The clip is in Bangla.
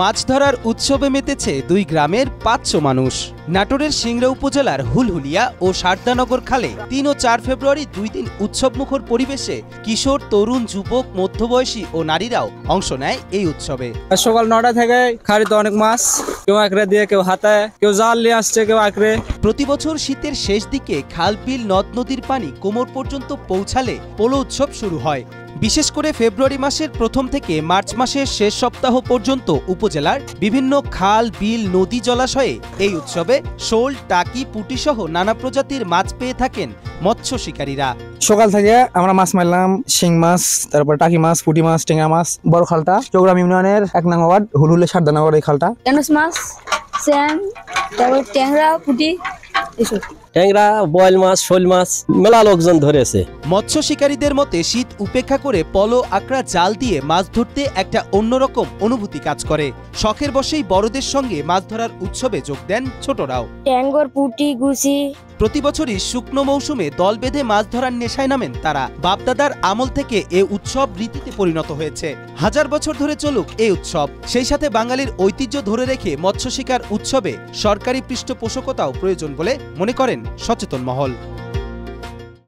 মাছ ধরার উৎসবে মেতেছে দুই গ্রামের ৫০০ মানুষ। নাটোরের সিংড়া উপজেলার হুলহুলিয়া ও শারদানগর খালে ৩ ও ৪ ফেব্রুয়ারি ২ দিন উৎসবমুখর পরিবেশে কিশোর, তরুণ, যুবক, মধ্যবয়সী ও নারীরাও অংশ নেয় এই উৎসবে। সকাল ৯টা থেকে খাড়িতে অনেক মাছ, কেউ আঁকড়ে দিয়ে, কেউ হাতায়, কেউ জাল নিয়ে আসছে, কেউ আঁকড়ে। প্রতি বছর শীতের শেষ দিকে খাল, বিল, নদ নদীর পানি কোমর পর্যন্ত পৌঁছালে পোলো উৎসব শুরু হয়। বিশেষ করে ফেব্রুয়ারি মাসের প্রথম থেকে মার্চ মাসের শেষ সপ্তাহ পর্যন্ত উপজেলার বিভিন্ন খাল, বিল, নদী, জলাশয়ে এই উৎসবে শোল, টাকি, পুঁটি সহ নানা প্রজাতির মাছ পেয়ে থাকেন মৎস্য শিকারীরা। সকাল থেকে আমরা মাছ মারলাম, শিং মাছ, তারপর টাকি মাছ, পুঁটি মাছ, টেঙ্গা মাছ। বড় খালটা চৌগ্রাম ইউনিয়নের ১ নং ওয়ার্ড হুলহুলে শারদানগর এই খালটা। ট্যাংরা মাছ, স্যাম, তারপর ট্যাংরা, পুঁটি, এসব। ট্যাংরা, বয়েল মাছ, শোল মাছ মেলা লোকজন ধরেছে। মৎস্য শিকারীদের মতে শীত উপেক্ষা করে পলো, আঁকড়া, জাল দিয়ে মাছ ধরতে একটা অন্যরকম অনুভূতি কাজ করে। শখের বশেই বড়দের সঙ্গে মাছ ধরার উৎসবে যোগ দেন ছোটরাও। ট্যাঙ্গর, পুঁটি, গুছি। প্রতি বছরই শুকনো মৌসুমে দল বেঁধে মাছ ধরার নেশায় নামেন তারা। বাপদাদার আমল থেকে এ উৎসব রীতিতে পরিণত হয়েছে। হাজার বছর ধরে চলুক এই উৎসব। সেই সাথে বাঙালির ঐতিহ্য ধরে রেখে মৎস্য শিকার উৎসবে সরকারি পৃষ্ঠপোষকতাও প্রয়োজন বলে মনে করেন সচেতন মহল।